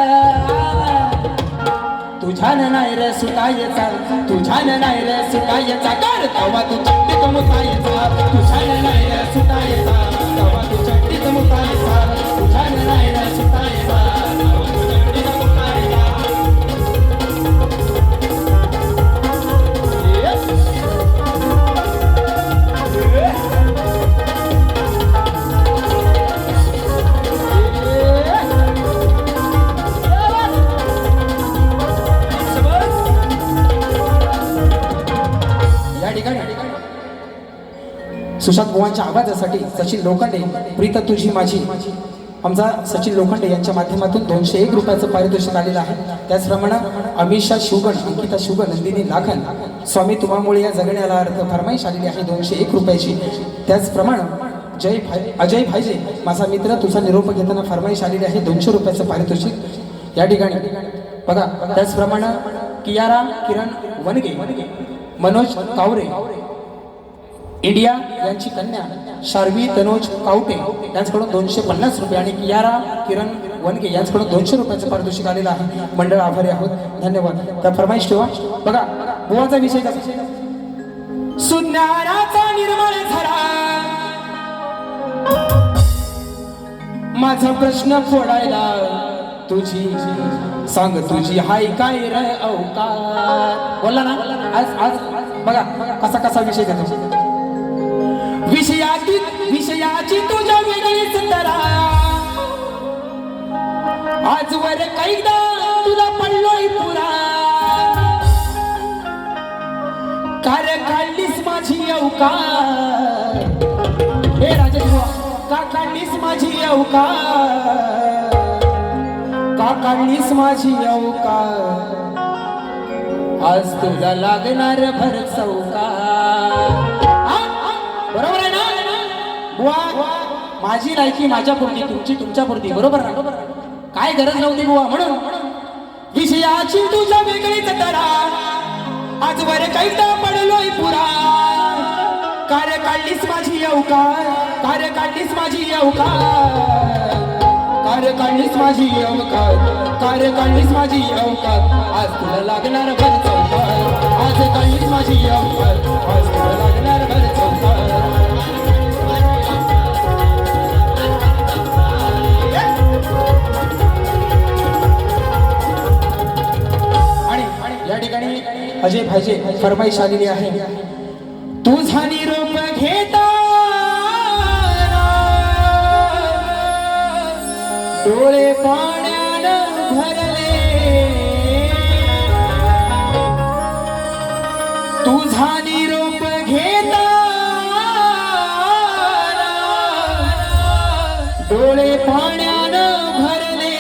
तुझ्यान नाही रे सुटायचा, तुझ्यान नाही रे सुटायचा. कर तेव्हा तू चट्टीत मुतायचा, तुझ्यान नाही रे सुटायचा, तेव्हा तू चट्टीत मुतायचा, तुझ्यान नाही रे सुटायचा, तेव्हा तू चट्टीत मुतायचा. सुशांत बुवांच्या आवाजासाठी सचिन लोखंडे प्रीत तुझी माझी आमचा सचिन लोखंडे यांच्या माध्यमातून 201 रुपयाचं पारितोषिक आलेलं आहे. त्याचप्रमाणे अमिषा शिवगण, अंकिता शिवगण, नंदिनी लाखन, स्वामी तुम्हामुळे या जगण्याला अर्थ फरमाईश आलेली आहे 201 रुपयाची. त्याचप्रमाणे अजय भाईजे माझा मित्र तुझा निरोप घेताना फरमाईश आलेली आहे 200 रुपयाचं पारितोषिक या ठिकाणी बघा. त्याचप्रमाणे कियारा किरण वनगे, मनोज कावरे इंडिया यांची कन्या शार्वी तनोज कावटे यांच्याकडून 250 रुपये आणि कियारा किरण वनगे यांच्याकडून 200 रुपयाचं पारितोषिक आलेलं आहे. मंडळ आभारी आहोत, धन्यवाद. तर फरमाईश ठेवा. बघा बुवाचा विषय कसा, सुज्ञानाचा निर्मळ झरा माझा प्रश्न फोडायला तुझी सांग तुझी हाय काय रे अवकार. बोलला ना आज आज बघा कसा कसा विषय देतो. विषयाची तुझ्या वेगळीच तरा आजवर कैदा तुला पडलोय पुरा कार्य काढलीस माझी अवकार. हे राजे का काढलीस माझी अवकार, का काढलीस माझी अवकार, आज तुला लागणार भर चौकार. बरोबर आहे ना बुवा, माझी लायकी माझ्या पुरती, तुमची तुमच्या पुरती, बरोबर ना. काय गरज नव्हती बुवा. म्हणून विषयाची तुझ्या वेगळीच तरा आजवर कैदा पडलोय पुरा कार्य काढलीस माझी अवकार, कार्य काढलीस माझी अवकार, कार्य काढलीस माझी अवकार, कार्य काढलीस माझी अवकार, आज तुला लागणार भर चौकार, आज काढलीस माझी अवकार, आज तुला लागणार भर चौकार. या ठिकाणी अजय भाईजे फरमाईश आलेली आहे. तुझा निरोप घेता डोळे पाण्यानं भरले, तुझा निरोप घेता डोळे पाण्यानं भरले,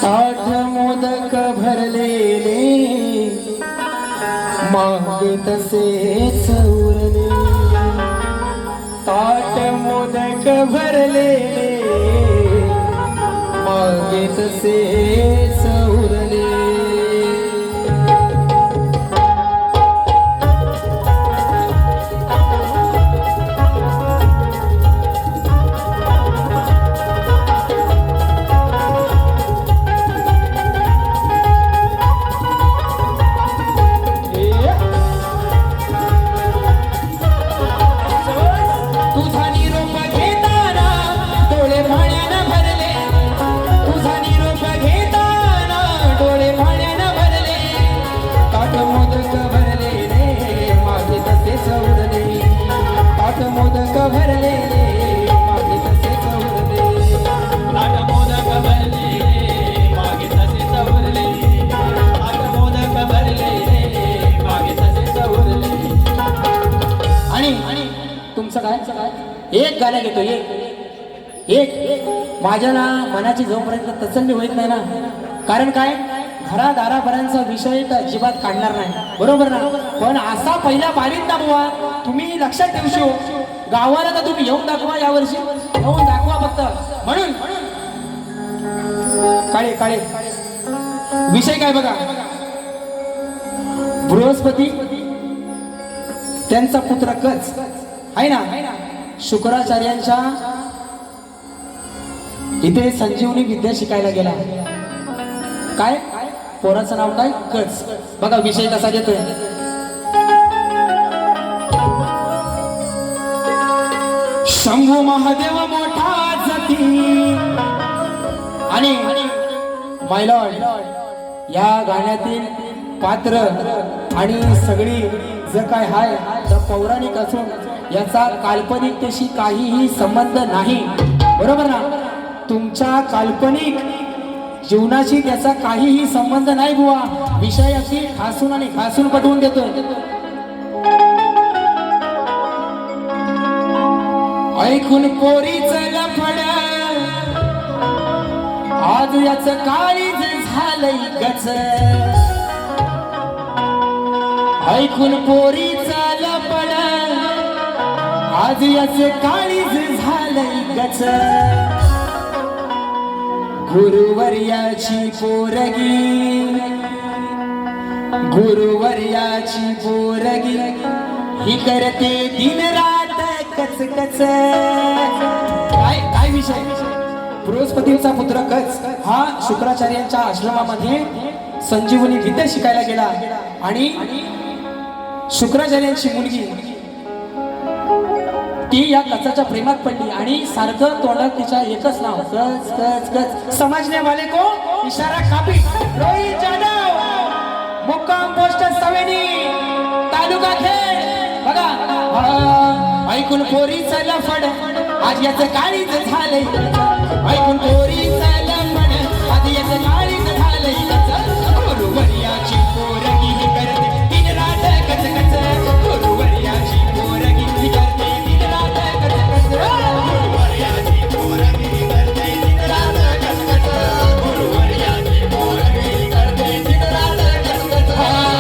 ताठ मोदक भरलेले मागे तसेच उरले, ताट मोदक भरलेले मागे तसेच उरले. तुझा निरोप घेताना डोळे पाण्यानं भरले, तुझा निरोप घेताना डोळे पाण्यानं भरले, ताट मोदक भरलेले मागे तसेच उरले, ताट मोदक भरलेले मागे तसेच उरले, ताट मोदक भरलेले मागे तसेच उरले, ताट मोदक भरलेले मागे तसेच उरले. आणि तुमचं काय एक गाणं घेतो, एक माझ्या ना मनाची जोपर्यंत तसल्ली होत नाही ना, कारण काय घरादारापर्यंतचा विषय तर अजिबात काढणार नाही, बरोबर ना. पण असा पहिला बारीक दाखवा तुम्ही लक्षात ठेवशो, गावाला तर तुम्ही येऊन दाखवा, यावर्षी येऊन दाखवा फक्त. म्हणून काळे काळे विषय काय बघा, बृहस्पती त्यांचा पुत्र कच आहे ना, शुक्राचार्यांच्या इथे संजीवनी विद्या शिकायला गेला. काय पोराचं नाव काय, कच. बघा विषय कसा देतोय. शंभू महादेव मोठा जती आणि माय लॉर्ड या गाण्यातील पात्र आणि सगळी जर काय हाय तर पौराणिक असून याचा काल्पनिकतेशी काहीही संबंध नाही, बरोबर ना. तुमच्या काल्पनिक जीवनाशी त्याचा काहीही संबंध नाही बुवा. विषय अगदी ठासून आणि खासून पटवून देतोय. ऐकून पोरीच लफड आज याच काळीज झालंय गच ऐकून पोरीच लफड आज याच काळीज झालंय गच गुरुवर्याची पोरगी गुरुवर्याची पोरगी ही करते दिन रात कच कच काय काय विषय बृहस्पतीचा पुत्र कच हा शुक्राचार्यांच्या आश्रमामध्ये संजीवनी विद्या शिकायला गेला आणि शुक्राचार्यांची मुलगी ती या कचाच्या प्रेमात पडली आणि सारखं तोंडात तिच्या एकच नाव कच कच कच समजने वाले को इशारा कापी रोहित जाधव मुक्काम पोस्ट सवेनी तालुका खेड बघा ऐकून पोरीचा लफड आज याचं काळीच झालंय ऐकून पोरीचा लफड आज याचं काळीच झालंय गुरुवर्याची पोरगी ही करते दिन रात कच कच गुरुवर्याची पोरगी ही करते दिन रात कच कच गुरुवर्याची पोरगी ही करते दिन रात कच कच गुरुवर्याची पोरगी ही करते दिन रात कच कच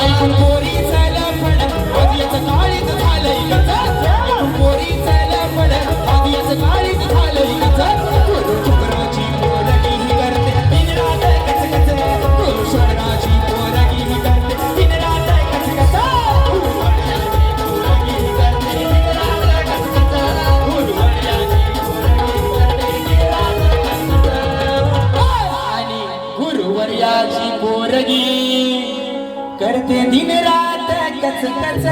ऐकून पोरीचा लफड आज याचं काळीच झालंय ऐकून पोरीचा लफड आज याचं काळीच झालंय गुरुशुक्राची पोरगी ही करते दिन रात कच कच गुरुशुक्राची पोरगी ही करते दिन रात कच कच गुरुवर्याची पोरगी ही करते दिन रात कच कच गुरुवर्याची पोरगी ही करते दिन रात कच कच आणि गुरुवर्याची पोरगी करते दिन रात कच कच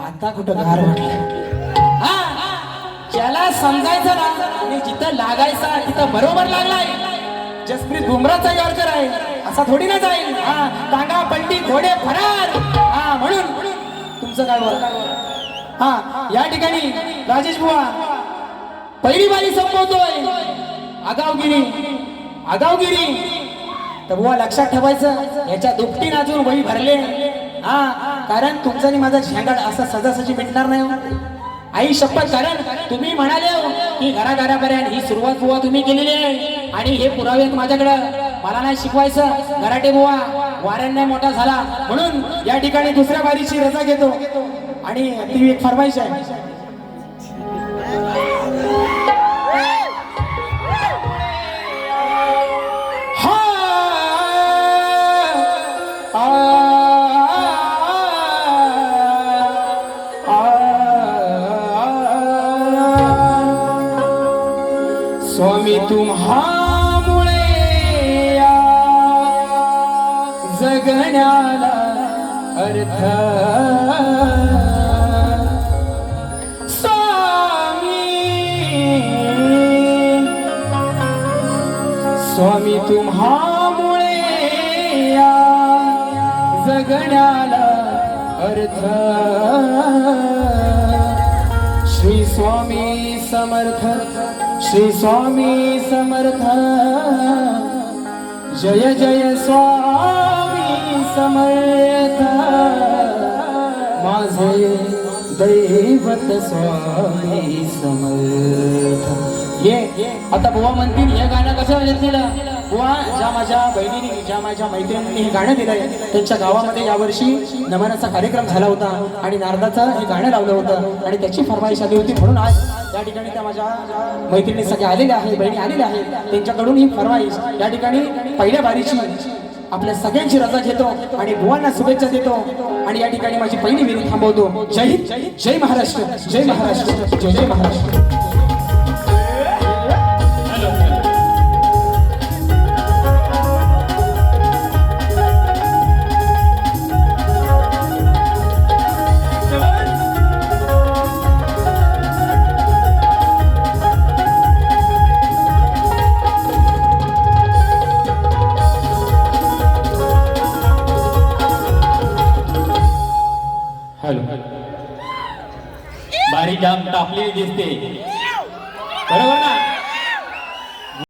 आता कुठं गार वाटलं हा ज्याला समजायचं ना आणि जिथं लागायचा तिथं बरोबर लागलाय जसप्रीत बुमराचा यॉर्कर आहे असा थोडी ना जाईल हा टांगा पलटी घोडे फरार हा म्हणून तुमचं काय बोल हा या ठिकाणी राजेश बुवा पहिली बारी संपवतोय आगावगिरी तर बुवा लक्षात ठेवायचं याच्या दुपटीनं अजून वही भरले हा कारण तुमचा आणि माझा झेंगाड असा सजासजी मिटणार नाही हो. आई शपथ कारण तुम्ही म्हणाले हो की घराघरापर्यंत ही सुरुवात बुवा तुम्ही केलेली आहे आणि हे पुरावे आहेत माझ्याकडं मला नाही शिकवायचं घराटे बुवा वाऱ्यांना मोठा झाला म्हणून या ठिकाणी दुसऱ्या बारीची रजा घेतो आणि ती एक फरमाईश आहे स्वामी तुम्हामुळे या जगण्याला अर्थ स्वामी तुम्हामुळे या जगण्याला अर्थ श्री स्वामी समर्थ श्री स्वामी समर्थ जय जय स्वामी समर्थ माझे दैवत स्वामी समर्थ ये आता बुवा म्हणतील हे गाणं कसं दिलं बुवा ज्या माझ्या बहिणीने ज्या माझ्या मैत्रिणींनी हे गाणं दिलंय त्यांच्या गावामध्ये यावर्षी नमनाचा कार्यक्रम झाला होता आणि नारदाचं हे गाणं लावलं होतं आणि त्याची फरमाईश आली होती म्हणून आज या ठिकाणी त्या माझ्या मैत्रिणी सगळ्या आलेल्या आहेत बहिणी आलेल्या आहेत त्यांच्याकडून ही फरमाईश या ठिकाणी पहिल्या बारीची आपल्या सगळ्यांची रजा घेतो आणि बुवांना शुभेच्छा देतो आणि या ठिकाणी माझी पहिली विनंती थांबवतो जय हिंद जय महाराष्ट्र जय महाराष्ट्र जय जय महाराष्ट्र बारी जाम तापलेली दिसते बरोबर ना